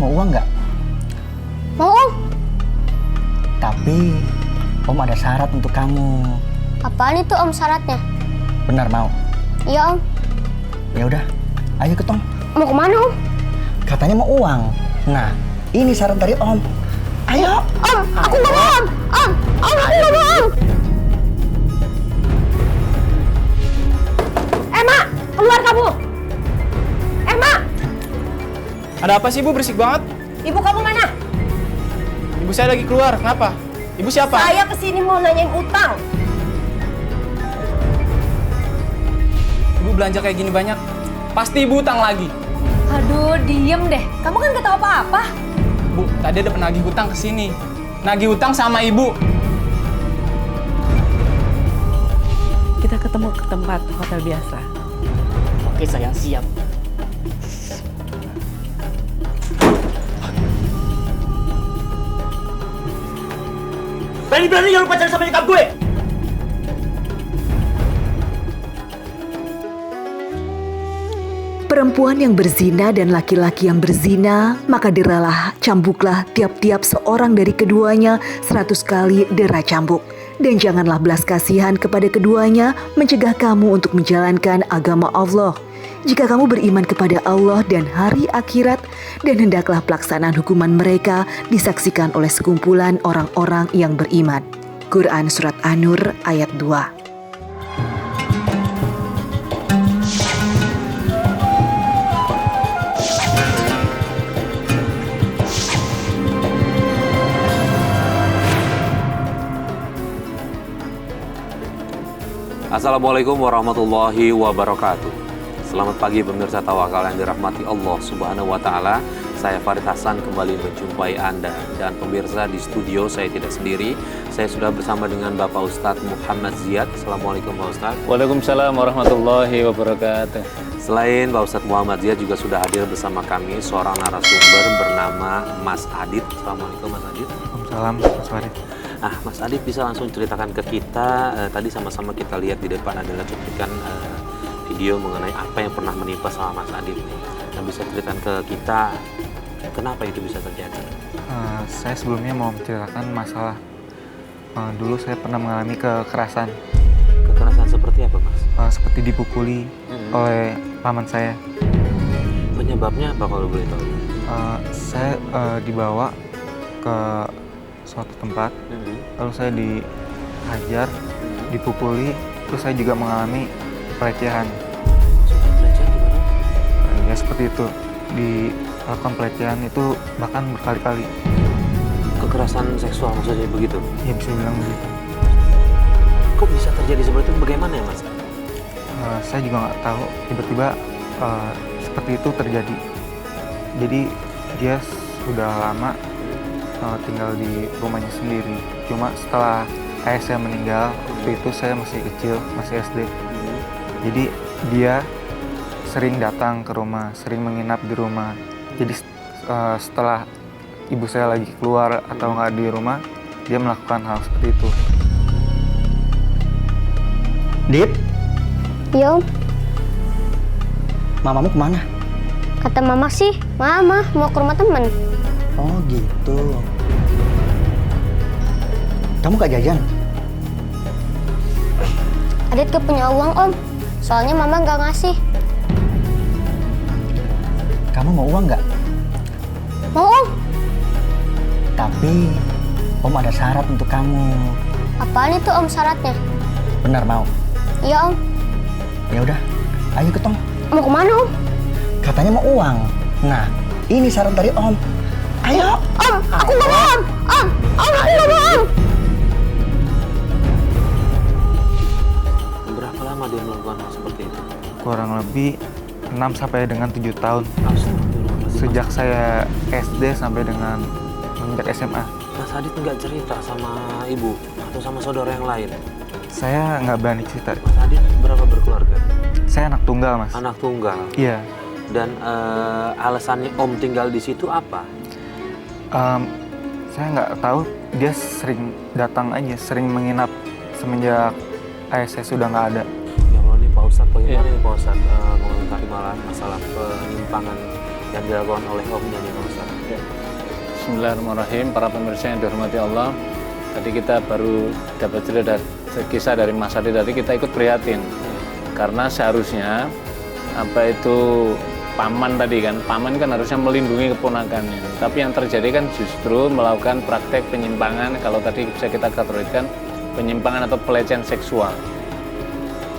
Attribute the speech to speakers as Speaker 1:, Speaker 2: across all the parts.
Speaker 1: mau uang nggak?
Speaker 2: Mau Om.
Speaker 1: Tapi Om ada syarat untuk kamu.
Speaker 2: Apaan itu Om syaratnya?
Speaker 1: Benar mau?
Speaker 2: Iya Om.
Speaker 1: Ya udah, ayo ketong.
Speaker 2: Mau kemana Om?
Speaker 1: Katanya mau uang. Nah, ini syarat dari Om. Ayo.
Speaker 2: Om, aku nggak mau Om. Om, aku nggak mau Om.
Speaker 3: Mak, keluar kamu. Mak.
Speaker 4: Ada apa sih Ibu, berisik banget?
Speaker 3: Ibu kamu mana?
Speaker 4: Ibu saya lagi keluar, kenapa? Ibu siapa?
Speaker 3: Saya kesini mau nanyain utang.
Speaker 4: Ibu belanja kayak gini banyak, pasti Ibu utang lagi.
Speaker 3: Aduh, diem deh. Kamu kan gak tahu apa-apa.
Speaker 4: Bu, tadi ada penagih hutang ke sini. Nagih hutang sama Ibu.
Speaker 5: Kita ketemu ke tempat hotel biasa.
Speaker 6: Oke sayang, siap. Berani-beraninya lu pacaran sama nyokap gue!
Speaker 7: Perempuan yang berzina dan laki-laki yang berzina, maka deralah, cambuklah tiap-tiap seorang dari keduanya 100 kali dera cambuk. Dan janganlah belas kasihan kepada keduanya mencegah kamu untuk menjalankan agama Allah. Jika kamu beriman kepada Allah dan hari akhirat, dan hendaklah pelaksanaan hukuman mereka disaksikan oleh sekumpulan orang-orang yang beriman. Quran Surat An-Nur ayat 2.
Speaker 8: Assalamualaikum warahmatullahi wabarakatuh. Selamat pagi pemirsa Tawakal yang dirahmati Allah Subhanahu wa taala. Saya Farid Hasan kembali menjumpai Anda, dan pemirsa di studio saya tidak sendiri. Saya sudah bersama dengan Bapak Ustadz Muhammad Ziyad. Assalamualaikum Pak Ustadz.
Speaker 9: Waalaikumsalam warahmatullahi wabarakatuh.
Speaker 8: Selain Pak Ustadz Muhammad Ziyad juga sudah hadir bersama kami seorang narasumber bernama Mas Adit. Assalamualaikum Mas Adit.
Speaker 10: Waalaikumsalam Mas Farid.
Speaker 8: Nah, Mas Adit bisa langsung ceritakan ke kita, tadi sama-sama kita lihat di depan adalah cuplikan video mengenai apa yang pernah menimpa sama Mas Adit nih. Nah, bisa ceritakan ke kita kenapa itu bisa terjadi?
Speaker 10: Saya sebelumnya mau menceritakan masalah. Dulu saya pernah mengalami kekerasan.
Speaker 8: Kekerasan seperti apa Mas?
Speaker 10: Seperti dipukuli oleh paman saya.
Speaker 8: Penyebabnya apa kalau boleh tahu?
Speaker 10: Saya dibawa ke suatu tempat, lalu saya dihajar, dipukuli, terus saya juga mengalami pelecehan.
Speaker 8: Pelecehan gimana?
Speaker 10: Ya seperti itu, dilakukan pelecehan itu bahkan berkali-kali.
Speaker 8: Kekerasan seksual maksudnya begitu?
Speaker 10: Ya bisa bilang begitu.
Speaker 8: Kok bisa terjadi seperti itu? Bagaimana ya Mas?
Speaker 10: Saya juga nggak tahu, tiba-tiba seperti itu terjadi. Jadi dia sudah lama tinggal di rumahnya sendiri. Cuma setelah ayah saya meninggal, waktu itu saya masih kecil, masih SD. Jadi dia sering datang ke rumah, sering menginap di rumah. Jadi setelah ibu saya lagi keluar atau nggak di rumah, dia melakukan hal seperti itu.
Speaker 1: Dit,
Speaker 2: Iya Om.
Speaker 1: mamamu kemana?
Speaker 2: Kata Mama sih, Mama mau ke rumah teman.
Speaker 1: Oh gitu. Kamu gak jajan?
Speaker 2: Adit gak punya uang Om. Soalnya Mama gak ngasih.
Speaker 1: Kamu mau uang nggak?
Speaker 2: Mau Om.
Speaker 1: Tapi Om ada syarat untuk kamu.
Speaker 2: Apaan itu Om syaratnya?
Speaker 1: Benar mau?
Speaker 2: Iya Om.
Speaker 1: Ya udah, ayo ketong.
Speaker 2: Mau kemana Om?
Speaker 1: Katanya mau uang. Nah, ini syarat dari Om. Ayo.
Speaker 2: Om, aku nggak mau Om. Om, aku nggak mau Om.
Speaker 8: Berapa lama dia melakukan hal seperti itu?
Speaker 10: Kurang lebih 6 sampai dengan 7 tahun.
Speaker 8: Astagfirullahaladzim.
Speaker 10: Sejak saya SD sampai dengan menginjak SMA.
Speaker 8: Mas Adit nggak cerita sama ibu atau sama saudara yang lain?
Speaker 10: Saya nggak berani cerita.
Speaker 8: Mas Adit berapa berkeluarga?
Speaker 10: Saya anak tunggal, Mas.
Speaker 8: Anak tunggal.
Speaker 10: Iya.
Speaker 8: Dan alasannya Om tinggal di situ apa?
Speaker 10: Saya nggak tahu, dia sering datang aja, sering menginap semenjak ayah saya sudah nggak ada.
Speaker 8: Ya Allah nih Pak Ustadz, bagaimana nih Pak Ustadz mengungkap masalah penyimpangan yang dilakukan oleh Omnya nih Pak Ustadz?
Speaker 9: Bismillahirrahmanirrahim, para pemirsa yang dihormati Allah. Tadi kita baru dapat cerita kisah dari Mas Adi, tadi kita ikut prihatin. Karena seharusnya paman tadi kan, paman kan harusnya melindungi keponakannya. Tapi yang terjadi kan justru melakukan praktek penyimpangan, kalau tadi bisa kita kategorikan penyimpangan atau pelecehan seksual.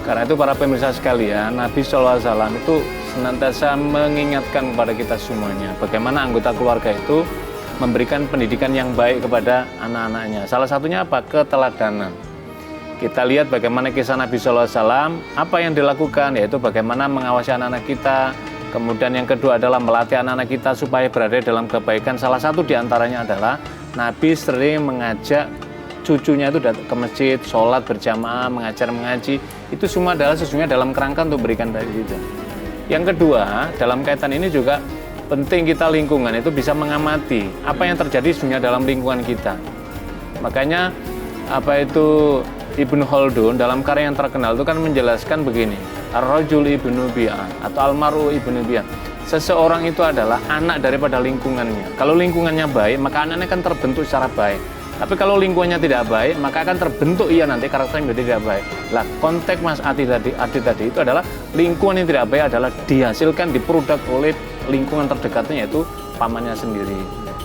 Speaker 9: Karena itu para pemirsa sekalian, Nabi SAW itu senantiasa mengingatkan kepada kita semuanya bagaimana anggota keluarga itu memberikan pendidikan yang baik kepada anak-anaknya. Salah satunya apa? Keteladanan. Kita lihat bagaimana kisah Nabi SAW, apa yang dilakukan, yaitu bagaimana mengawasi anak-anak kita. Kemudian yang kedua adalah melatih anak-anak kita supaya berada dalam kebaikan. Salah satu diantaranya adalah Nabi sering mengajak cucunya itu datang ke masjid, sholat berjamaah, mengajar mengaji. Itu semua adalah sesungguhnya dalam kerangka untuk berikan dari itu. Yang kedua, dalam kaitan ini juga penting kita lingkungan itu bisa mengamati apa yang terjadi sesungguhnya dalam lingkungan kita. Makanya Ibnu Khaldun dalam karya yang terkenal itu kan menjelaskan begini, Ar-Rajul Ibnu Bi'an atau Al-Mar'u Ibnu Bi'an. Seseorang itu adalah anak daripada lingkungannya. Kalau lingkungannya baik, maka anaknya akan terbentuk secara baik. Tapi kalau lingkungannya tidak baik, maka akan terbentuk nanti karakternya menjadi tidak baik. Lah, konteks Mas Adi tadi itu adalah lingkungan yang tidak baik adalah dihasilkan, diproduk oleh lingkungan terdekatnya, yaitu pamannya sendiri.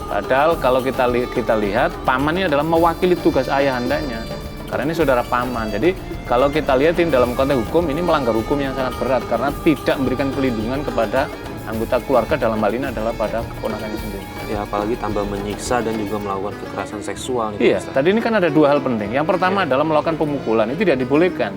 Speaker 9: Padahal kalau kita lihat, paman ini adalah mewakili tugas ayahandanya. Karena ini saudara paman. Jadi kalau kita lihatin dalam konteks hukum, ini melanggar hukum yang sangat berat karena tidak memberikan pelindungan kepada anggota keluarga, dalam hal ini adalah pada keponakannya sendiri.
Speaker 8: Ya, apalagi tambah menyiksa dan juga melakukan kekerasan seksual.
Speaker 9: Iya, tadi ini kan ada dua hal penting. Yang pertama adalah melakukan pemukulan, itu tidak dibolehkan.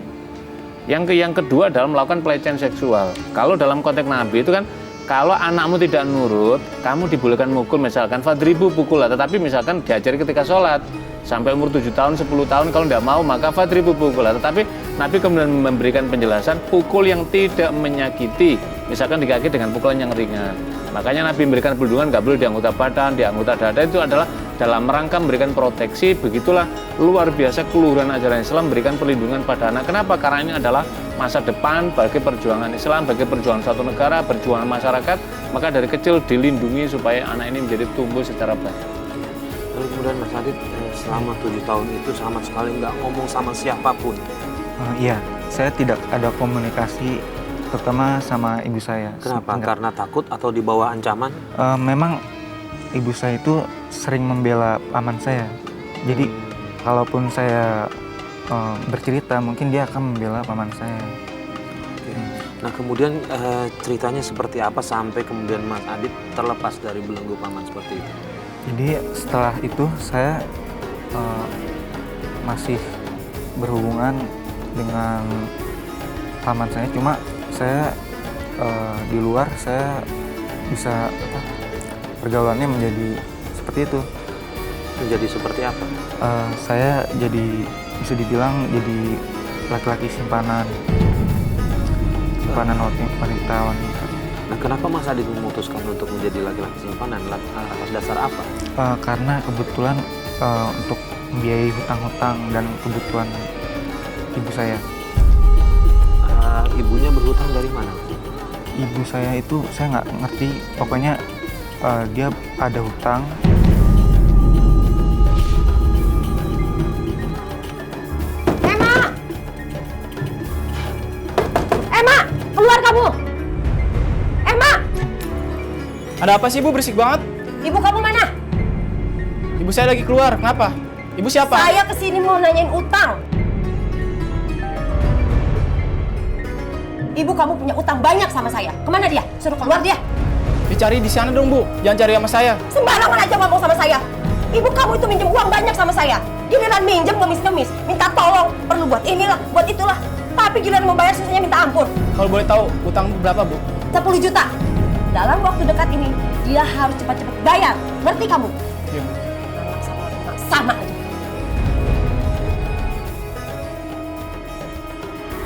Speaker 9: Yang kedua adalah melakukan pelecehan seksual. Kalau dalam konteks Nabi itu kan, kalau anakmu tidak nurut, kamu dibolehkan mukul, misalkan fadribu, pukul lah. Tetapi misalkan diajari ketika sholat, sampai umur 7 tahun, 10 tahun, kalau tidak mau maka fadribu, pukul lah. Tetapi Nabi kemudian memberikan penjelasan, pukul yang tidak menyakiti, misalkan di kaki dengan pukulan yang ringan. Makanya Nabi memberikan perlindungan, nggak boleh di anggota badan, di anggota dada, itu adalah dalam rangka memberikan proteksi. Begitulah luar biasa keluhuran ajaran Islam memberikan perlindungan pada anak. Kenapa? Karena ini adalah masa depan bagi perjuangan Islam, bagi perjuangan suatu negara, perjuangan masyarakat. Maka dari kecil dilindungi supaya anak ini menjadi tumbuh secara baik.
Speaker 8: Lalu kemudian Mas Adit selama 7 tahun itu sama sekali nggak ngomong sama siapapun.
Speaker 10: Iya, saya tidak ada komunikasi terutama sama ibu saya.
Speaker 8: Kenapa? Karena takut atau di bawah ancaman?
Speaker 10: Memang ibu saya itu sering membela paman saya. Jadi kalaupun saya bercerita, mungkin dia akan membela paman saya.
Speaker 8: Nah, kemudian ceritanya seperti apa sampai kemudian Mas Adit terlepas dari belenggu paman seperti itu?
Speaker 10: Jadi setelah itu saya masih berhubungan dengan paman saya, cuma saya di luar saya bisa pergaulannya menjadi seperti itu.
Speaker 8: Menjadi seperti apa?
Speaker 10: Saya jadi bisa dibilang jadi laki-laki simpanan wanita.
Speaker 8: Nah, kenapa Mas Adit memutuskan untuk menjadi laki-laki simpanan? Atas dasar apa?
Speaker 10: Karena kebetulan untuk membiayai hutang-hutang dan kebutuhan ibu saya.
Speaker 8: Ibunya berhutang dari mana?
Speaker 10: Ibu saya itu saya nggak ngerti, pokoknya dia ada hutang.
Speaker 3: Emma, keluar kamu! Emma!
Speaker 4: Ada apa sih, Bu? Berisik banget.
Speaker 3: Ibu kamu mana?
Speaker 4: Ibu saya lagi keluar. Kenapa? Ibu siapa?
Speaker 3: Saya kesini mau nanyain utang. Ibu kamu punya utang banyak sama saya. Kemana dia? Suruh keluar dia.
Speaker 4: Dicari di sana dong, Bu. Jangan cari sama saya.
Speaker 3: Sembarangan aja ngomong sama saya. Ibu kamu itu minjem uang banyak sama saya. Giliran minjem ngemis-ngemis, minta tolong, perlu buat inilah, buat itulah. Tapi giliran mau bayar susahnya minta ampun.
Speaker 4: Kalau boleh tahu utang berapa, Bu?
Speaker 3: 10 juta. Dalam waktu dekat ini, dia harus cepat-cepat bayar. Ngerti kamu?
Speaker 4: Iya, Bu.
Speaker 3: Sama aja.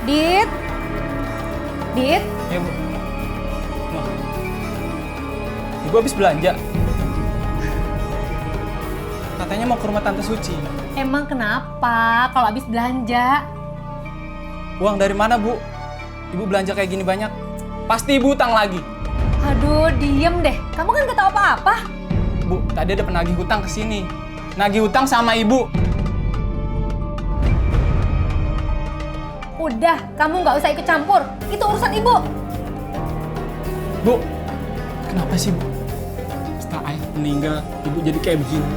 Speaker 3: Dit?
Speaker 4: Iya, Bu. Wah. Ibu habis belanja. Katanya mau ke rumah Tante Suci.
Speaker 3: Emang kenapa kalau habis belanja?
Speaker 4: Uang dari mana, Bu? Ibu belanja kayak gini banyak. Pasti ibu utang lagi.
Speaker 3: Aduh, diem deh. Kamu kan gak tahu apa-apa.
Speaker 4: Bu, tadi ada penagih hutang ke sini. Nagih hutang sama ibu.
Speaker 3: Udah, kamu nggak usah ikut campur. Itu urusan ibu.
Speaker 4: Bu, kenapa sih, Bu? Setelah ayah meninggal, ibu jadi kayak begini.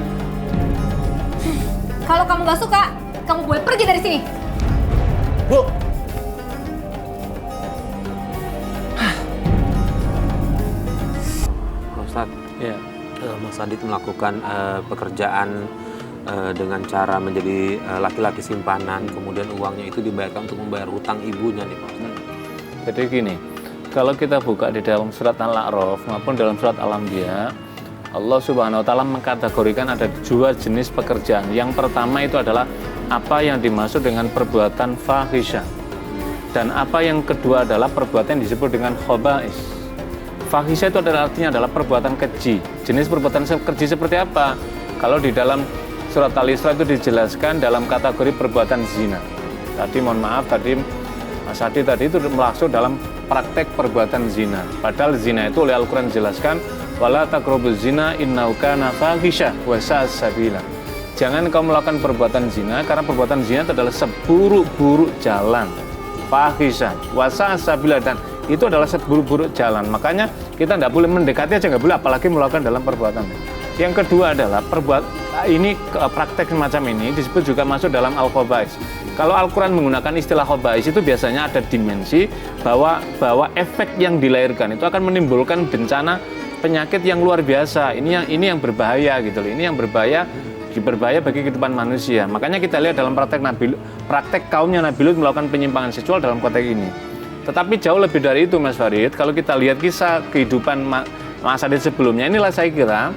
Speaker 3: Kalau kamu nggak suka, kamu boleh pergi dari sini.
Speaker 4: Bu!
Speaker 8: Pak Ustadz,
Speaker 9: Ya.
Speaker 8: Mas Adit melakukan pekerjaan dengan cara menjadi laki-laki simpanan, kemudian uangnya itu dibayarkan untuk membayar hutang ibunya nih Pak Ustadz.
Speaker 9: Jadi gini, kalau kita buka di dalam surat Al-A'raf maupun dalam surat Al-Anbiya, Allah Subhanahu wa taala mengkategorikan ada dua jenis pekerjaan. Yang pertama itu adalah apa yang dimaksud dengan perbuatan fahisyah. Dan apa yang kedua adalah perbuatan yang disebut dengan khaba'is. Fahisyah itu artinya adalah perbuatan keji. Jenis perbuatan keji seperti apa? Kalau di dalam surat Al-Isra itu dijelaskan dalam kategori perbuatan zina. Tadi mohon maaf, tadi Mas Adi tadi itu maksud dalam praktek perbuatan zina. Padahal zina itu oleh Al-Quran dijelaskan wala taqrabuz zina innahu kana fahisyah wa sa'a sabila. Jangan kau melakukan perbuatan zina karena perbuatan zina itu adalah seburuk-buruk jalan. Fahisyah wa sa'a sabila, dan itu adalah seburuk-buruk jalan. Makanya kita tidak boleh mendekati aja, nggak boleh, apalagi melakukan dalam perbuatan. Yang kedua adalah praktek semacam ini disebut juga masuk dalam al-khaba'is. Kalau Al-Quran menggunakan istilah khaba'is itu biasanya ada dimensi bahwa efek yang dilahirkan itu akan menimbulkan bencana penyakit yang luar biasa. Ini yang berbahaya gitu loh. Ini yang berbahaya bagi kehidupan manusia. Makanya kita lihat dalam praktek kaumnya Nabi Lut melakukan penyimpangan seksual dalam konteks ini. Tetapi jauh lebih dari itu Mas Farid, kalau kita lihat kisah kehidupan Mas Adit sebelumnya, inilah saya kira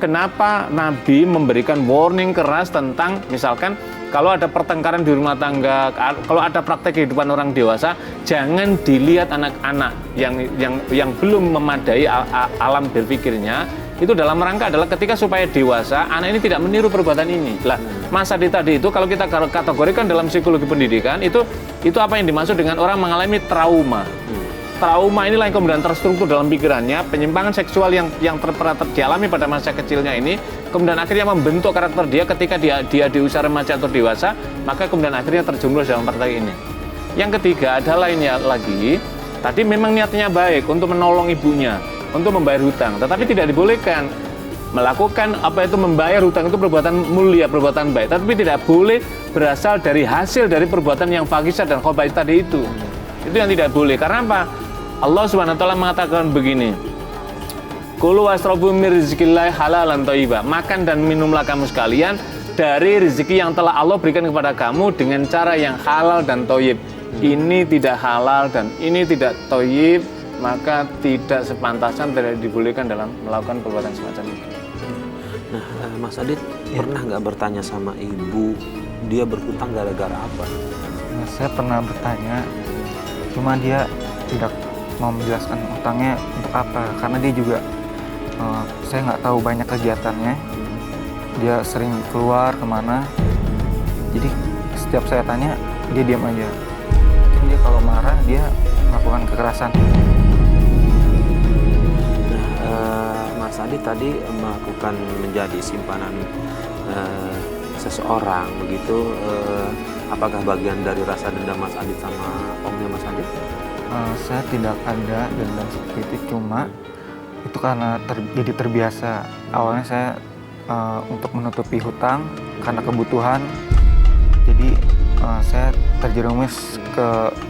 Speaker 9: kenapa Nabi memberikan warning keras tentang misalkan kalau ada pertengkaran di rumah tangga, kalau ada praktek kehidupan orang dewasa, jangan dilihat anak-anak yang belum memadai alam berpikirnya. Itu dalam rangka adalah ketika supaya dewasa, anak ini tidak meniru perbuatan ini. Lah, Mas Adi tadi itu kalau kita kategorikan dalam psikologi pendidikan, itu apa yang dimaksud dengan orang mengalami trauma. Trauma inilah yang kemudian terstruktur dalam pikirannya, penyimpangan seksual yang dialami pada masa kecilnya ini, kemudian akhirnya membentuk karakter dia ketika dia di usia remaja atau dewasa, maka kemudian akhirnya terjerumus dalam praktek ini. Yang ketiga adalah ini lagi, tadi memang niatnya baik untuk menolong ibunya, untuk membayar hutang, tetapi tidak dibolehkan melakukan membayar hutang itu perbuatan mulia, perbuatan baik, tapi tidak boleh berasal dari hasil dari perbuatan yang fahisyah dan khaba'is tadi itu. Itu yang tidak boleh. Karena apa? Allah Subhanahu wa taala mengatakan begini, Kulu wasrabu mir rizqillahi halalan thayyiba. Makan dan minumlah kamu sekalian dari rezeki yang telah Allah berikan kepada kamu dengan cara yang halal dan thayyib. Ini tidak halal dan ini tidak thayyib, maka tidak sepantasnya tidak dibolehkan dalam melakukan perbuatan semacam itu.
Speaker 8: Nah, Mas Adit pernah nggak bertanya sama ibu dia berhutang gara-gara apa?
Speaker 10: Nah, saya pernah bertanya, cuma dia tidak mau menjelaskan utangnya untuk apa, karena dia juga saya nggak tahu banyak kegiatannya. Dia sering keluar kemana, jadi setiap saya tanya dia diam aja. Mungkin dia kalau marah dia melakukan kekerasan.
Speaker 8: Mas Adit tadi melakukan menjadi simpanan seseorang begitu, apakah bagian dari rasa dendam Mas Adit sama omnya Mas Adit?
Speaker 10: Saya tidak ada dendam seperti itu, cuma itu karena jadi terbiasa. Awalnya saya untuk menutupi hutang karena kebutuhan, jadi saya terjerumus ke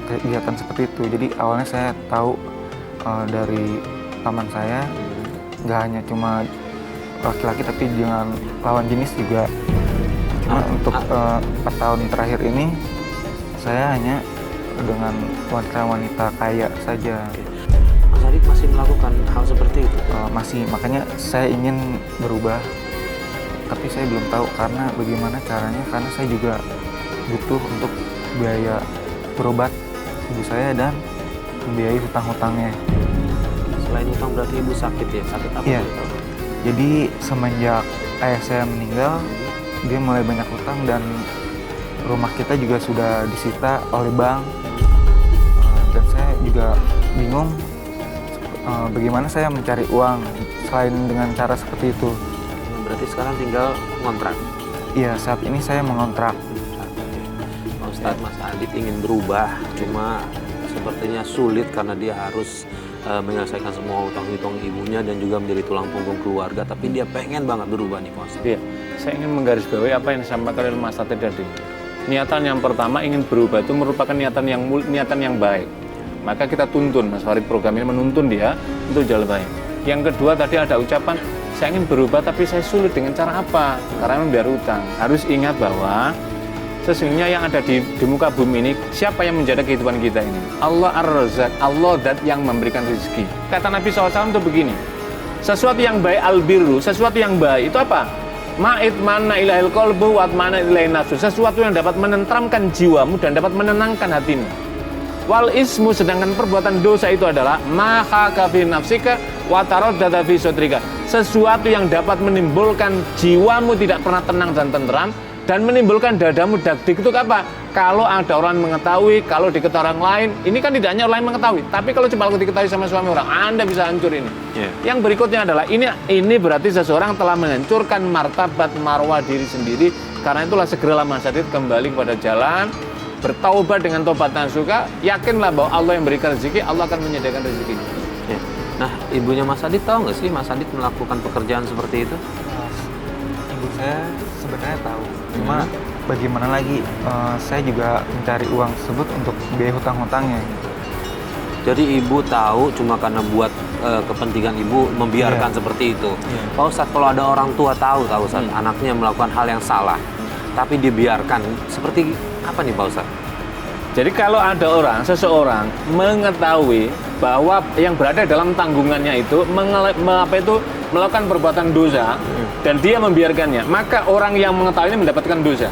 Speaker 10: kegiatan seperti itu. Jadi awalnya saya tahu dari paman saya, nggak hanya cuma laki-laki tapi dengan lawan jenis juga. Cuma untuk 4 tahun terakhir ini saya hanya dengan wanita-wanita kaya saja.
Speaker 8: Mas Adit masih melakukan hal seperti itu?
Speaker 10: Masih, makanya saya ingin berubah, tapi saya belum tahu karena bagaimana caranya, karena saya juga butuh untuk biaya berobat ibu saya dan membiayai hutang-hutangnya.
Speaker 8: Selain hutang berarti ibu sakit ya? Sakit apa?
Speaker 10: Iya. Jadi semenjak ayah saya meninggal, dia mulai banyak hutang dan rumah kita juga sudah disita oleh bank. Dan saya juga bingung bagaimana saya mencari uang selain dengan cara seperti itu.
Speaker 8: Berarti sekarang tinggal ngontrak.
Speaker 10: Iya, saat ini saya mengontrak.
Speaker 8: Pak Ustadz, Mas Adit ingin berubah, cuma sepertinya sulit karena dia harus menyelesaikan semua utang-utang ibunya dan juga menjadi tulang punggung keluarga. Tapi dia pengen banget berubah nih Pak Ustadz.
Speaker 9: Iya, saya ingin menggarisbawahi apa yang disampaikan oleh Mas Adit tadi. Niatan yang pertama ingin berubah itu merupakan niatan yang baik. Maka kita tuntun, Mas Farid, program ini menuntun dia untuk jalan baik. Yang kedua tadi ada ucapan, saya ingin berubah tapi saya sulit dengan cara apa? Karena membayar utang. Harus ingat bahwa sesungguhnya yang ada di muka bumi ini, siapa yang menjaga kehidupan kita ini? Allah Ar-Razzaq, Allah dat yang memberikan rezeki. Kata Nabi SAW itu begini, sesuatu yang baik albirru, sesuatu yang baik itu apa? Ma'id mana ilahil qalbu wat mana ilahin nafsu, sesuatu yang dapat menenteramkan jiwamu dan dapat menenangkan hatimu. Wal ismu, sedangkan perbuatan dosa itu adalah maha kafi nafsika wa taraddada fi sodrika, sesuatu yang dapat menimbulkan jiwamu tidak pernah tenang dan tenteram dan menimbulkan dadamu dak-dik. Itu apa? Kalau ada orang mengetahui, kalau diketahui orang lain, ini kan tidak hanya orang lain mengetahui, tapi kalau cuma diketahui sama suami orang, Anda bisa hancur ini. Yang berikutnya adalah ini berarti seseorang telah menghancurkan martabat marwah diri sendiri. Karena itulah segeralah Mas Adit kembali kepada jalan, bertaubat dengan tobat nasuka, yakinlah bahwa Allah yang berikan rezeki, Allah akan menyediakan rezeki.
Speaker 8: Nah, ibunya Mas Adit tahu nggak sih Mas Adit melakukan pekerjaan seperti itu?
Speaker 10: Ibu saya sebenarnya tahu, cuma bagaimana lagi, saya juga mencari uang tersebut untuk biaya hutang-hutangnya.
Speaker 8: Jadi ibu tahu cuma karena buat kepentingan ibu membiarkan seperti itu. Pak Ustadz, kalau ada orang tua tahu Ustadz, anaknya melakukan hal yang salah, tapi dibiarkan, seperti apa nih Pak Ustadz?
Speaker 9: Jadi kalau ada seseorang mengetahui bahwa yang berada dalam tanggungannya itu melakukan perbuatan dosa dan dia membiarkannya, maka orang yang mengetahui ini mendapatkan dosa.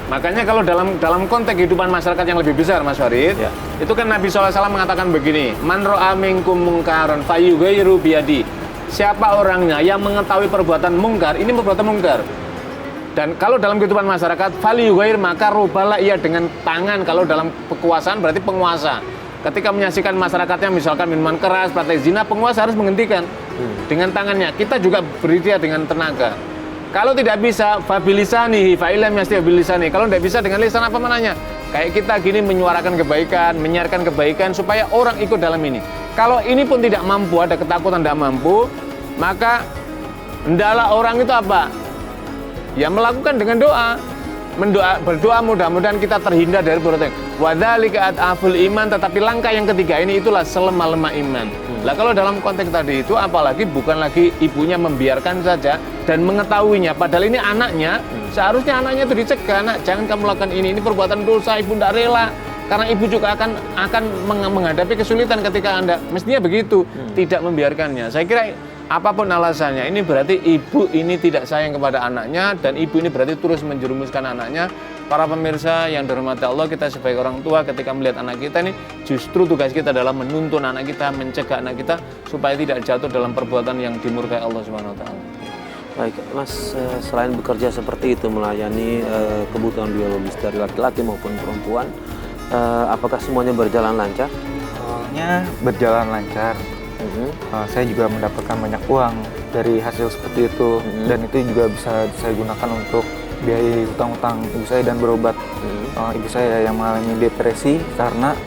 Speaker 9: Makanya kalau dalam konteks kehidupan masyarakat yang lebih besar, Mas Farid, itu kan Nabi SAW mengatakan begini, man ra'a minkum mungkaran falyughayyiru biyadi. Siapa orangnya yang mengetahui perbuatan mungkar, ini perbuatan mungkar. Dan kalau dalam kehidupan masyarakat, falyughayyir, maka rubahlah ia dengan tangan. Kalau dalam kekuasaan berarti penguasa. Ketika menyaksikan masyarakatnya misalkan minuman keras, praktek zina, penguasa harus menghentikan dengan tangannya. Kita juga berikhtiar dengan tenaga. Kalau tidak bisa, fabilisanihi, fa'ilam yastati bilisani. Kalau tidak bisa dengan lisan apa mananya? Kayak kita gini menyuarakan kebaikan, menyiarkan kebaikan supaya orang ikut dalam ini. Kalau ini pun tidak mampu, ada ketakutan tidak mampu, maka hendaklah orang itu apa? Ya melakukan dengan doa. Berdoa mudah-mudahan kita terhindar dari berdoa. Wadzalika at'aful iman, tetapi langkah yang ketiga ini itulah selemah-lemah iman. Lah kalau dalam konteks tadi itu apalagi bukan lagi ibunya membiarkan saja dan mengetahuinya, padahal ini anaknya, seharusnya anaknya itu dicegah, nak jangan kamu lakukan ini perbuatan dosa, ibu tidak rela. Karena ibu juga akan menghadapi kesulitan ketika Anda, mestinya begitu, tidak membiarkannya. Saya kira apapun alasannya, ini berarti ibu ini tidak sayang kepada anaknya dan ibu ini berarti terus menjerumuskan anaknya. Para pemirsa yang dirahmati Allah, kita sebagai orang tua ketika melihat anak kita ini, justru tugas kita adalah menuntun anak kita, mencegah anak kita supaya tidak jatuh dalam perbuatan yang dimurkai Allah Subhanahu wa taala.
Speaker 8: Baik, Mas, selain bekerja seperti itu melayani kebutuhan biologis dari laki-laki maupun perempuan, apakah semuanya berjalan lancar?
Speaker 10: Awalnya berjalan lancar. Saya juga mendapatkan banyak uang dari hasil seperti itu, dan itu juga bisa saya gunakan untuk biaya hutang-hutang ibu saya dan berobat ibu saya yang mengalami depresi karena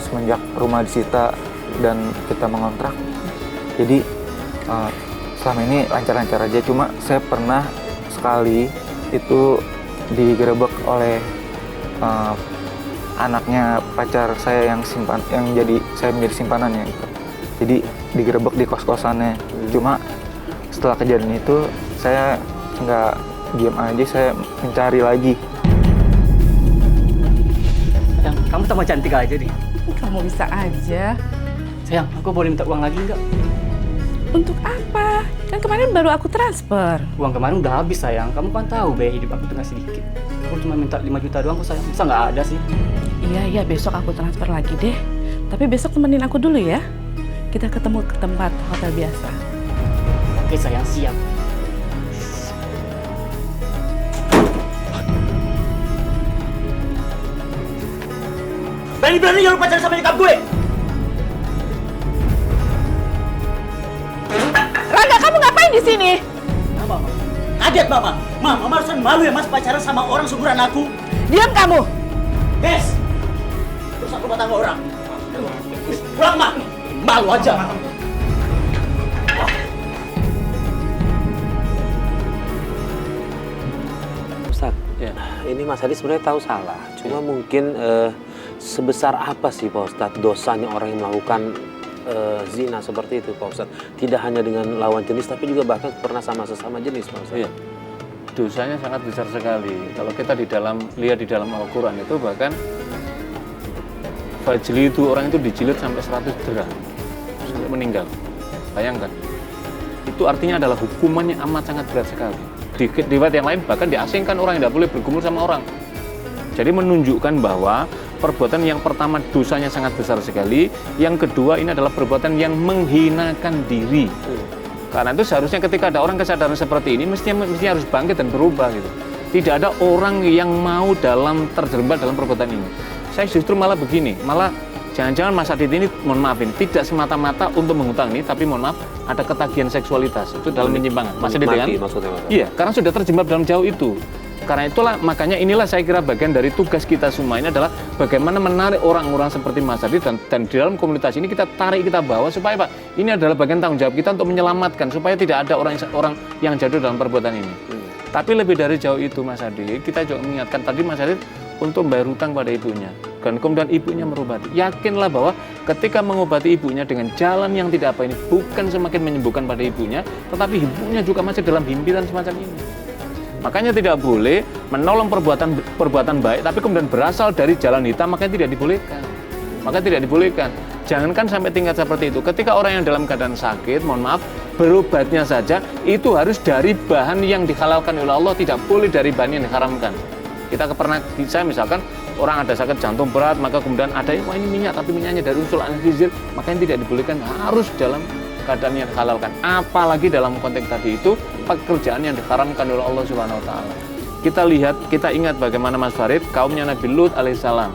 Speaker 10: semenjak rumah disita dan kita mengontrak. Jadi selama ini lancar-lancar aja, cuma saya pernah sekali itu digerebek oleh anaknya pacar saya yang jadi saya menjadi simpanannya gitu. Jadi digerebek di kos-kosannya. Cuma setelah kejadian itu saya nggak diam aja, saya mencari lagi.
Speaker 6: Sayang, kamu tambah cantik aja nih.
Speaker 5: Kamu bisa aja.
Speaker 6: Sayang, aku boleh minta uang lagi nggak?
Speaker 5: Untuk apa? Kan kemarin baru aku transfer.
Speaker 6: Uang kemarin udah habis sayang. Kamu kan tahu biaya hidup aku tinggal sedikit. Aku cuma minta 5 juta doang kok sayang. Bisa nggak ada sih?
Speaker 5: Iya, besok aku transfer lagi deh. Tapi besok temenin aku dulu ya. Kita ketemu ke tempat hotel biasa.
Speaker 6: Oke sayang, siap. Berani-berani lu pacaran sama nyokap gue!
Speaker 5: Rangga, kamu ngapain di sini?
Speaker 11: Kaget Mama. Mama harusnya malu ya Mas pacaran sama orang seumuran aku.
Speaker 5: Diam kamu!
Speaker 11: Des! Terus aku rumah tangga orang. Pulang, Mak. Malu aja.
Speaker 8: Ustaz, ini Mas Adit sebenarnya tahu salah. Cuma mungkin sebesar apa sih Pak Ustadz dosanya orang yang melakukan zina seperti itu Pak Ustadz? Tidak hanya dengan lawan jenis, tapi juga bahkan pernah sama sesama jenis Pak Ustadz.
Speaker 9: Iya. Dosanya sangat besar sekali. Kalau kita lihat di dalam Al-Quran itu bahkan fajli itu orang itu dijilid sampai 100 derah sampai meninggal. Bayangkan. Itu artinya adalah hukumannya amat sangat berat sekali. Di riwayat yang lain bahkan diasingkan orang, yang tidak boleh bergumul sama orang. Jadi menunjukkan bahwa perbuatan yang pertama dosanya sangat besar sekali, yang kedua ini adalah perbuatan yang menghinakan diri. Karena itu seharusnya ketika ada orang kesadaran seperti ini mesti harus bangkit dan berubah gitu. Tidak ada orang yang mau terjerembab dalam perbuatan ini. Saya justru malah begini, malah jangan-jangan Mas Adit ini, mohon maaf ini, tidak semata-mata untuk menghutang ini, tapi mohon maaf ada ketagihan seksualitas itu dalam penyimpangan. Mas Adit kan? Iya, karena sudah terjebak dalam jauh itu. Karena itulah makanya inilah saya kira bagian dari tugas kita semua ini adalah bagaimana menarik orang-orang seperti Mas Adit dan di dalam komunitas ini kita tarik, kita bawa supaya Pak, ini adalah bagian tanggung jawab kita untuk menyelamatkan supaya tidak ada orang yang jatuh dalam perbuatan ini. Tapi lebih dari jauh itu Mas Adit, kita juga mengingatkan tadi Mas Adit untuk membayar hutang pada ibunya. Dan kemudian ibunya merobati. Yakinlah bahwa ketika mengobati ibunya dengan jalan yang tidak apa ini, bukan semakin menyembuhkan pada ibunya, tetapi ibunya juga masih dalam himpitan semacam ini. Makanya tidak boleh menolong perbuatan baik, tapi kemudian berasal dari jalan hitam, makanya tidak dibolehkan. Maka tidak dibolehkan. Jangankan sampai tingkat seperti itu. Ketika orang yang dalam keadaan sakit, mohon maaf, berobatnya saja itu harus dari bahan yang dihalalkan oleh Allah, tidak boleh dari bahan yang diharamkan. Saya misalkan orang ada sakit jantung berat, maka kemudian ada wah ini minyak, tapi minyaknya dari unsur anhizir, makanya tidak dibolehkan, harus dalam keadaan yang dihalalkan. Apalagi dalam konteks tadi itu pekerjaan yang diharamkan oleh Allah Subhanahu wa taala. Kita ingat bagaimana Mas Farid, kaumnya Nabi Lut alaihissalam,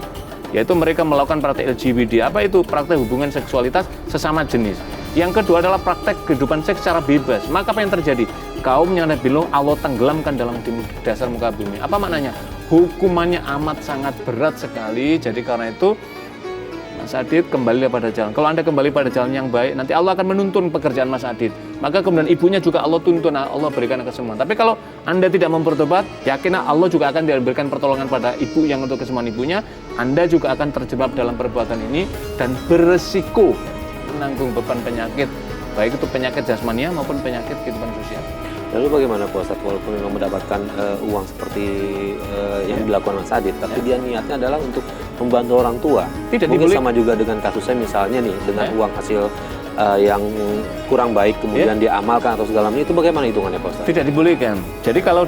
Speaker 9: yaitu mereka melakukan praktek LGBT. Apa itu? Praktek hubungan seksualitas sesama jenis. Yang kedua adalah praktek kehidupan seks secara bebas. Maka apa yang terjadi? Kaumnya Nabi Lut Allah tenggelamkan dalam dasar muka bumi. Apa maknanya? Hukumannya amat sangat berat sekali. Jadi karena itu Mas Adit kembali pada jalan. Kalau Anda kembali pada jalan yang baik, nanti Allah akan menuntun pekerjaan Mas Adit. Maka kemudian ibunya juga Allah tuntun, Allah berikan kesembuhan. Tapi kalau Anda tidak mempertobat, yakinlah Allah juga akan diberikan pertolongan pada ibu yang untuk kesembuhan ibunya. Anda juga akan terjebak dalam perbuatan ini dan beresiko menanggung beban penyakit, baik itu penyakit jasmania maupun penyakit kehidupan sosial.
Speaker 8: Lalu bagaimana Pak Ustadz, walaupun memang mendapatkan uang seperti yang dilakukan Mas Adit, tapi dia niatnya adalah untuk membantu orang tua.
Speaker 9: Tidak
Speaker 8: mungkin
Speaker 9: diboleh.
Speaker 8: sama juga dengan kasusnya misalnya nih, dengan uang hasil yang kurang baik kemudian diamalkan atau segala macam, itu bagaimana hitungannya Pak Ustadz?
Speaker 9: Tidak dibolehkan. Jadi kalau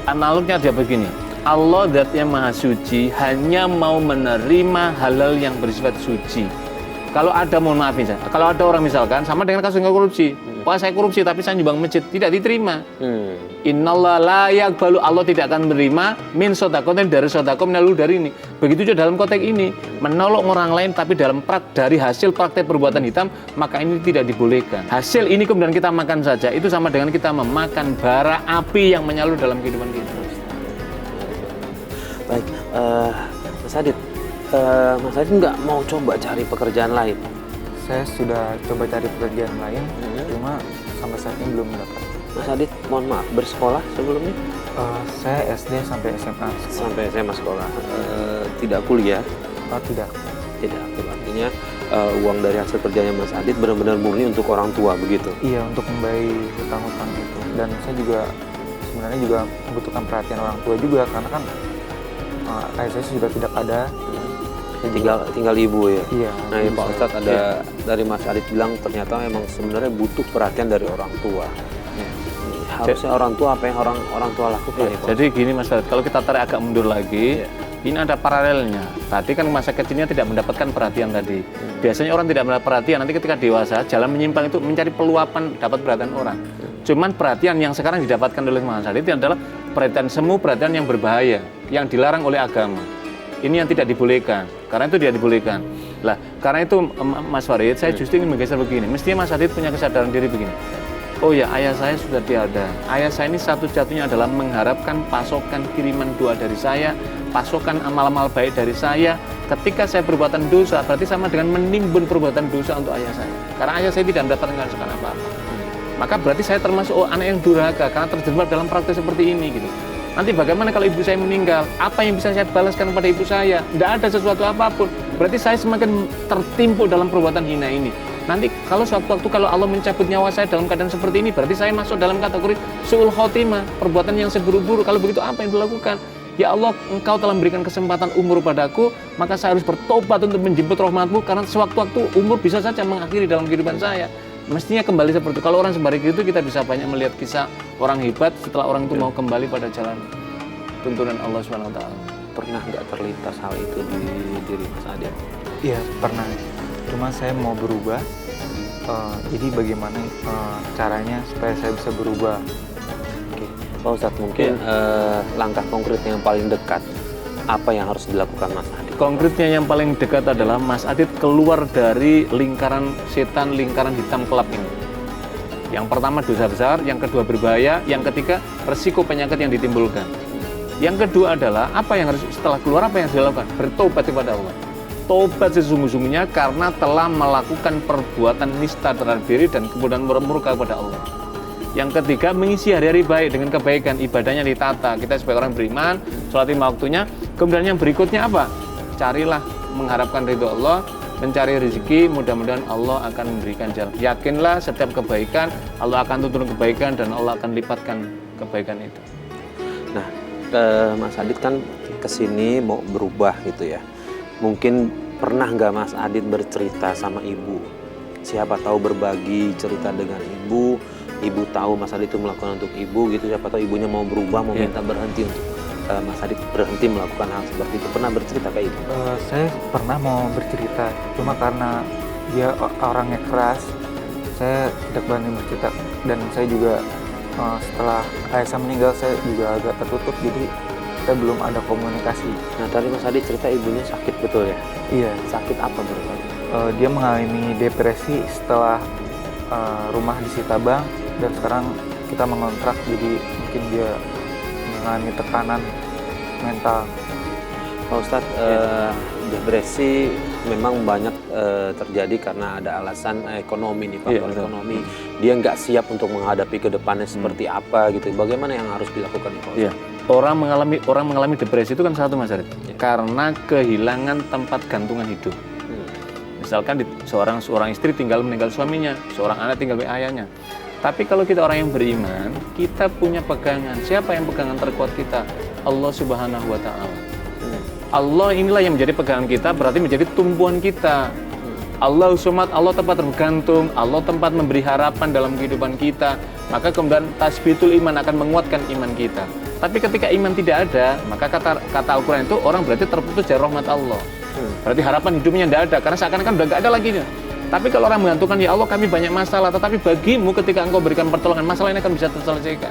Speaker 9: analognya dia begini, Allah zat yang maha suci hanya mau menerima halal yang bersifat suci. Kalau ada, mohon maaf misalnya, kalau ada orang misalkan sama dengan kasus korupsi, wah saya korupsi tapi saya nyumbang masjid, tidak diterima. Innallaha la yaqbalu, Allah tidak akan menerima min shadaqatin dari shadaqah menalu dari ini. Begitu juga dalam konteks ini, menolong orang lain tapi dari hasil praktek perbuatan hitam, maka ini tidak dibolehkan. Hasil ini kemudian kita makan saja, itu sama dengan kita memakan bara api yang menyalur dalam kehidupan kita.
Speaker 8: Baik, Mas Adit, Mas Adit nggak mau coba cari pekerjaan lain?
Speaker 10: Saya sudah coba cari pekerjaan lain, cuma sampai saat ini belum mendapat.
Speaker 8: Mas Adit, mohon maaf, bersekolah sebelumnya?
Speaker 10: Saya SD sampai SMA.
Speaker 8: Sampai SMA sekolah, tidak kuliah?
Speaker 10: Tidak.
Speaker 8: Tidak, artinya uang dari hasil kerjanya Mas Adit benar-benar murni untuk orang tua, begitu?
Speaker 10: Iya, untuk membayar hutang-hutang itu. Dan saya juga sebenarnya juga membutuhkan perhatian orang tua juga, karena kan ayah saya sudah tidak ada.
Speaker 8: Tinggal ibu ya?
Speaker 10: Iya.
Speaker 8: Nah ya Pak Ustadz, ada dari Mas Adit bilang ternyata memang sebenarnya butuh perhatian dari orang tua. Harusnya orang tua apa yang orang tua lakukan ya Pak?
Speaker 9: Jadi gini Mas Farid, kalau kita tarik agak mundur lagi, ini ada paralelnya. Tadi kan masa kecilnya tidak mendapatkan perhatian tadi. Biasanya orang tidak mendapat perhatian, nanti ketika dewasa, jalan menyimpang itu mencari peluapan dapat perhatian orang. Cuman perhatian yang sekarang didapatkan oleh Mas Adit itu adalah perhatian yang berbahaya, yang dilarang oleh agama. Ini yang tidak dibolehkan, karena itu tidak dibolehkan. Lah, karena itu Mas Farid, saya justru ingin menggeser begini. Mestinya Mas Adit punya kesadaran diri begini. Oh ya, ayah saya sudah tiada. Ayah saya ini satu-satunya adalah mengharapkan pasokan kiriman doa dari saya, pasokan amal-amal baik dari saya. Ketika saya berbuatan dosa, berarti sama dengan menimbun perbuatan dosa untuk ayah saya. Karena ayah saya tidak mendapatkan apa-apa. Maka berarti saya termasuk anak yang durhaka karena terjebak dalam praktek seperti ini gitu. Nanti bagaimana kalau ibu saya meninggal? Apa yang bisa saya balaskan pada ibu saya? Tidak ada sesuatu apapun. Berarti saya semakin tertimpuk dalam perbuatan hina ini. Nanti kalau suatu waktu kalau Allah mencabut nyawa saya dalam keadaan seperti ini, berarti saya masuk dalam kategori su'ul khotimah, perbuatan yang seburuk-buruk. Kalau begitu apa yang dilakukan? Ya Allah, Engkau telah memberikan kesempatan umur padaku, maka saya harus bertobat untuk menjemput rahmat-Mu, karena sewaktu-waktu umur bisa saja mengakhiri dalam kehidupan saya. Mestinya kembali seperti itu. Kalau orang sebaik itu, kita bisa banyak melihat kisah orang hebat setelah orang itu mau kembali pada jalan tuntunan Allah SWT.
Speaker 8: Pernah nggak terlintas hal itu di diri Mas Adit?
Speaker 10: Iya, pernah. Cuma saya mau berubah. Jadi bagaimana caranya supaya saya bisa berubah?
Speaker 8: Oke. Pak Ustadz, mungkin langkah konkret yang paling dekat, apa yang harus dilakukan Mas Adit?
Speaker 9: Konkretnya yang paling dekat adalah Mas Adit keluar dari lingkaran setan, lingkaran hitam kelap ini. Yang pertama dosa besar, yang kedua berbahaya, yang ketiga resiko penyakit yang ditimbulkan. Yang kedua adalah apa yang harus setelah keluar, apa yang harus dilakukan? Bertobat kepada Allah. Tobat sesungguh-sungguhnya karena telah melakukan perbuatan nista terhadap diri dan kemudian murka kepada Allah. Yang ketiga, mengisi hari-hari baik dengan kebaikan, ibadahnya ditata. Kita sebagai orang beriman, sholat 5 waktunya. Kemudian yang berikutnya apa? Carilah mengharapkan ridho Allah, mencari rezeki, mudah-mudahan Allah akan memberikan jalan. Yakinlah setiap kebaikan, Allah akan tuntun kebaikan dan Allah akan lipatkan kebaikan itu.
Speaker 8: Nah, Mas Adit kan kesini mau berubah gitu ya. Mungkin pernah nggak Mas Adit bercerita sama ibu? Siapa tahu berbagi cerita dengan ibu tahu Mas Adit itu melakukan untuk ibu gitu. Siapa tahu ibunya mau berubah, mau minta berhenti untuk Mas Adit berhenti melakukan hal seperti itu. Pernah bercerita kayak itu?
Speaker 10: Saya pernah mau bercerita, cuma karena dia orangnya keras, saya tidak berani bercerita. Dan saya juga setelah ayah saya meninggal, saya juga agak tertutup, jadi kita belum ada komunikasi.
Speaker 8: Nah, tadi Mas Adit cerita ibunya sakit, betul ya?
Speaker 10: Iya.
Speaker 8: Sakit apa menurut?
Speaker 10: Dia mengalami depresi setelah rumah disita bank, dan sekarang kita mengontrak, jadi mungkin dia mengalami tekanan mental.
Speaker 8: Pak Ustadz, depresi memang banyak terjadi karena ada alasan ekonomi nih, faktor ekonomi. Dia nggak siap untuk menghadapi ke depannya seperti apa gitu. Bagaimana yang harus dilakukan Pak Ustadz?
Speaker 9: Iya. Orang mengalami depresi itu kan satu, Mas Arit, karena kehilangan tempat gantungan hidup. Misalkan seorang istri tinggal meninggal suaminya, seorang anak tinggal ayahnya. Tapi kalau kita orang yang beriman, kita punya pegangan. Siapa yang pegangan terkuat kita? Allah Subhanahu wa Ta'ala. Allah inilah yang menjadi pegangan kita, berarti menjadi tumpuan kita. Allah Somad, Allah tempat bergantung, Allah tempat memberi harapan dalam kehidupan kita. Maka kemudian tasbitul iman akan menguatkan iman kita. Tapi ketika iman tidak ada, maka kata Al-Quran itu orang berarti terputus dari rahmat Allah. Berarti harapan hidupnya tidak ada, karena seakan-akan udah nggak ada lagi. Tapi kalau orang menggantungkan, ya Allah kami banyak masalah, tetapi bagimu ketika engkau berikan pertolongan, masalah ini akan bisa terselesaikan.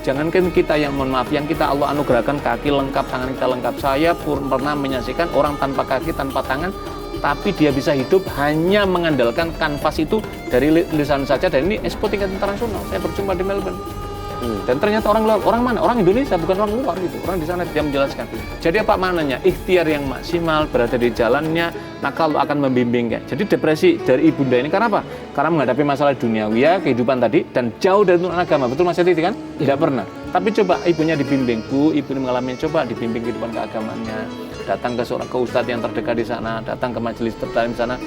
Speaker 9: Jangankan kita yang mohon maaf, yang kita Allah anugerahkan kaki lengkap, tangan kita lengkap. Saya pun pernah menyaksikan orang tanpa kaki, tanpa tangan, tapi dia bisa hidup hanya mengandalkan kanvas itu dari lisan saja. Dan ini expo tingkat internasional. Saya berjumpa di Melbourne. Dan ternyata orang luar, orang mana? Orang Indonesia, bukan orang luar gitu. Orang di sana dia menjelaskan. Jadi apa maknanya? Ikhtiar yang maksimal, berada di jalannya, maka Allah akan membimbingnya. Jadi depresi dari ibunda ini karena apa? Karena menghadapi masalah duniawiya, kehidupan tadi, dan jauh dari tuntunan agama. Betul Mas Yati kan? Tidak pernah. Tapi coba ibunya dibimbing, Bu, ibu ini mengalami, coba dibimbing kehidupan keagamaannya. Datang ke seorang ustadz yang terdekat di sana, datang ke majelis tertalim di sana.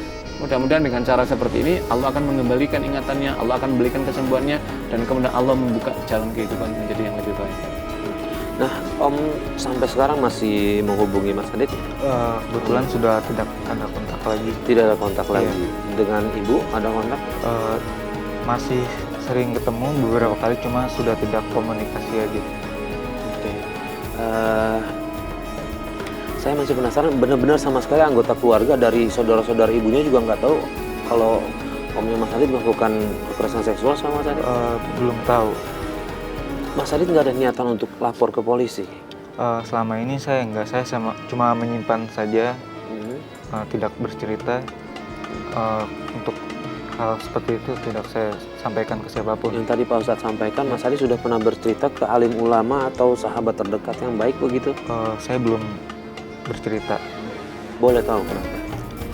Speaker 9: Mudah-mudahan dengan cara seperti ini Allah akan mengembalikan ingatannya, Allah akan memberikan kesembuhannya, dan kemudian Allah membuka jalan kehidupan menjadi yang lebih baik.
Speaker 8: Nah, Om sampai sekarang masih menghubungi Mas Adit?
Speaker 10: Kebetulan sudah tidak ada kontak lagi.
Speaker 8: Tidak ada kontak lagi. Dengan Ibu ada kontak?
Speaker 10: Masih sering ketemu beberapa kali, cuma sudah tidak komunikasi aja.
Speaker 8: Oke. Saya masih penasaran, benar-benar sama sekali anggota keluarga dari saudara-saudara ibunya juga nggak tahu kalau omnya Mas Adit melakukan kekerasan seksual sama Mas Adit?
Speaker 10: Belum tahu.
Speaker 8: Mas Adit nggak ada niatan untuk lapor ke polisi?
Speaker 10: Selama ini saya nggak, saya cuma menyimpan saja, tidak bercerita. Untuk hal seperti itu tidak saya sampaikan ke siapapun.
Speaker 8: Yang tadi Pak Ustadz sampaikan, Mas Adi sudah pernah bercerita ke alim ulama atau sahabat terdekat yang baik begitu?
Speaker 10: Saya belum bercerita.
Speaker 8: Boleh tahu kenapa?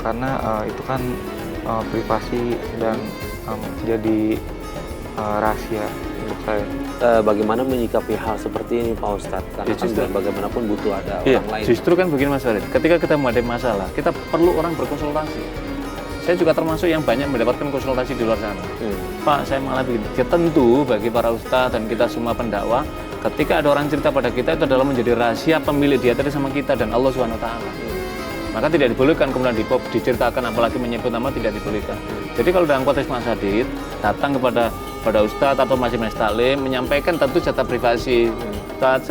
Speaker 10: Karena itu kan privasi dan jadi rahasia untuk saya.
Speaker 8: Bagaimana menyikapi hal seperti ini Pak Ustadz? Karena kan bagaimanapun butuh ada orang lain.
Speaker 9: Justru kan begini Mas Farid, ketika kita menghadapi masalah, kita perlu orang berkonsultasi. Saya juga termasuk yang banyak mendapatkan konsultasi di luar sana. Pak, saya malah begini. Ya, tentu bagi para ustadz dan kita semua pendakwah, ketika ada orang cerita pada kita, itu adalah menjadi rahasia pemilik dia tadi sama kita dan Allah SWT. Maka tidak dibolehkan kemudian diceritakan, apalagi menyebut nama, tidak dibolehkan. Jadi kalau dalam konteks Mas Adit, datang kepada ustadz atau majelis taklim, menyampaikan tentu jatah privasi. Ustadz,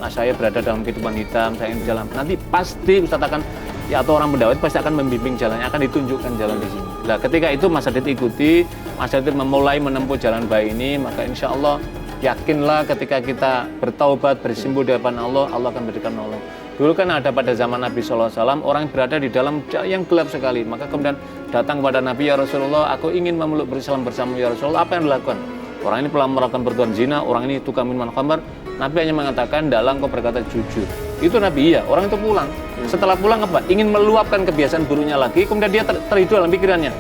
Speaker 9: saya berada dalam kehidupan hitam, saya ingin jalan. Nanti pasti ustadz akan, ya atau orang pendakwah pasti akan membimbing jalannya, akan ditunjukkan jalan di sini. Nah, ketika itu Mas Adit ikuti, Mas Adit memulai menempuh jalan baik ini, maka insya Allah yakinlah ketika kita bertaubat, bersimpuh di hadapan Allah, Allah akan berikan nolong. Dulu kan ada pada zaman Nabi SAW, orang yang berada di dalam yang gelap sekali, maka kemudian datang kepada Nabi, ya Rasulullah, aku ingin memeluk berislam bersama ya Rasulullah. Apa yang dilakukan? Orang ini telah melakukan perbuatan zina, orang ini tukang minuman khamar. Nabi hanya mengatakan, dalam kau berkata jujur. Itu Nabi, iya. Orang itu pulang. Setelah pulang apa? Ingin meluapkan kebiasaan buruknya lagi, kemudian dia terhidup dalam pikirannya.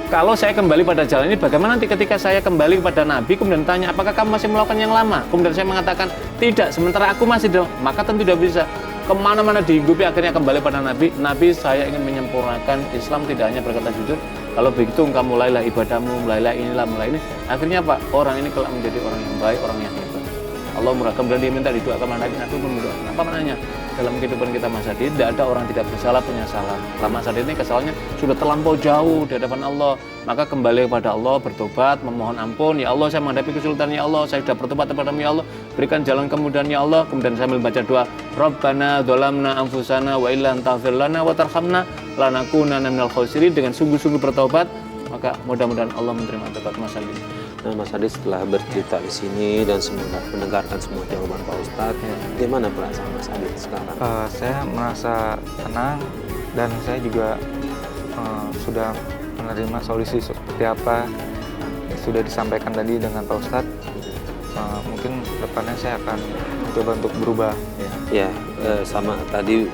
Speaker 9: Kalau saya kembali pada jalan ini, bagaimana nanti ketika saya kembali kepada Nabi, kemudian tanya, apakah kamu masih melakukan yang lama? Kemudian saya mengatakan, tidak, sementara aku masih dalam, maka tentu tidak bisa. Kemana-mana dihinggupi, akhirnya kembali pada Nabi. Nabi, saya ingin menyempurnakan Islam, tidak hanya berkata jujur. Kalau begitu engkau mulailah ibadahmu, mulailah inilah, mulai ini. Akhirnya apa? Orang ini kelak menjadi orang yang baik, orang yang hebat. Allah murah, kemudian dia minta didoakan Nabi, Nabi pun mendoakan. Apa maknanya? Dalam kehidupan kita Mas Adit, tidak ada orang tidak bersalah punya salah. Lama Mas Adit ini kesalahannya sudah terlampau jauh di hadapan Allah. Maka kembali kepada Allah, bertobat, memohon ampun. Ya Allah, saya menghadapi kesulitan, ya Allah, saya sudah bertobat kepada-Mu, ya Allah. Berikan jalan kemudahan, ya Allah. Kemudian saya membaca doa, Rabbana dzalamna anfusana wa illam taghfir lana wa tarhamna lanakunanna minal khosirin, dengan sungguh-sungguh bertobat. Maka mudah-mudahan Allah menerima tobat Mas Adit.
Speaker 8: Nah, Mas Adit setelah bercerita di sini dan mendengarkan semua jawaban Pak Ustadz, gimana perasaan Mas Adit sekarang?
Speaker 10: Saya merasa tenang dan saya juga sudah menerima solusi seperti apa yang sudah disampaikan tadi dengan Pak Ustadz. Mungkin depannya saya akan mencoba untuk berubah.
Speaker 8: Ya, sama tadi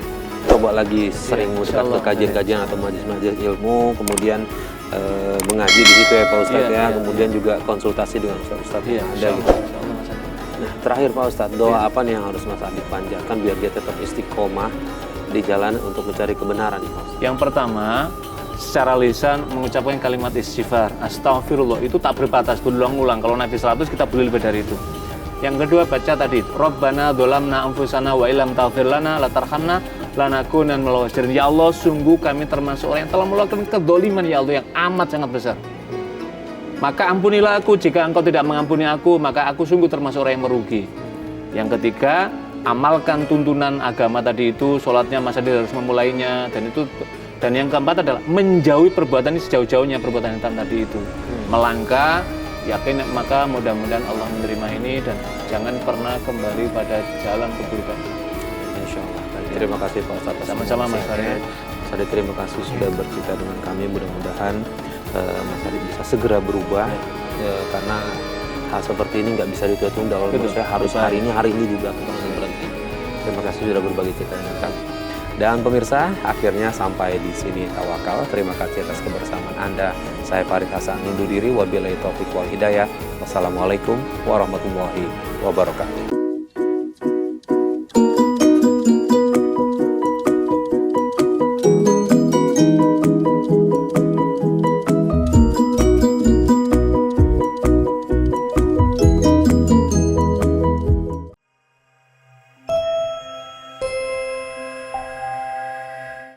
Speaker 8: coba lagi sering musyawarah ke kajian-kajian atau majelis-majelis ilmu, kemudian mengaji di situ ya Pak Ustadz kemudian juga konsultasi dengan Ustadz yang ada gitu. Nah, terakhir Pak Ustadz, doa apa nih yang harus Mas Adit panjatkan biar dia tetap istiqomah di jalan untuk mencari kebenaran nih Pak Ustadz?
Speaker 9: Yang pertama, secara lisan mengucapkan kalimat istighfar, astagfirullah, itu tak berbatas, berulang-ulang. Kalau Nabi 100 kita boleh lebih dari itu. Yang kedua, baca tadi, Rabbana dzalamna anfusana wa illam taghfir lana la tarhamna lanakunanna minal khosirin. Ya Allah, sungguh kami termasuk orang yang telah melakukan kedzaliman, ya Allah, yang amat sangat besar. Maka ampunilah aku, jika engkau tidak mengampuni aku, maka aku sungguh termasuk orang yang merugi. Yang ketiga, amalkan tuntunan agama tadi itu, sholatnya Mas Adit harus memulainya, dan yang keempat adalah menjauhi perbuatan ini sejauh-jauhnya, perbuatan hitam tadi itu. Melangkah, yakin, maka mudah-mudahan Allah menerima ini dan jangan pernah kembali pada jalan keburukan.
Speaker 8: Insya Allah. Terima kasih Pak Ustadz.
Speaker 9: Sama-sama Mas Farid.
Speaker 8: Mas Adit, terima kasih sudah bercerita dengan kami. Mudah-mudahan Mas Adit bisa segera berubah karena hal seperti ini nggak bisa ditunda. Kalau menurut saya harus hari ini juga berhenti. Terima kasih sudah berbagi cerita dengan kami. Dan pemirsa, akhirnya sampai di sini Tawakal. Terima kasih atas kebersamaan Anda. Saya Farid Hasan undur diri. Wabillahi taufiq wal hidayah. Wassalamualaikum warahmatullahi wabarakatuh.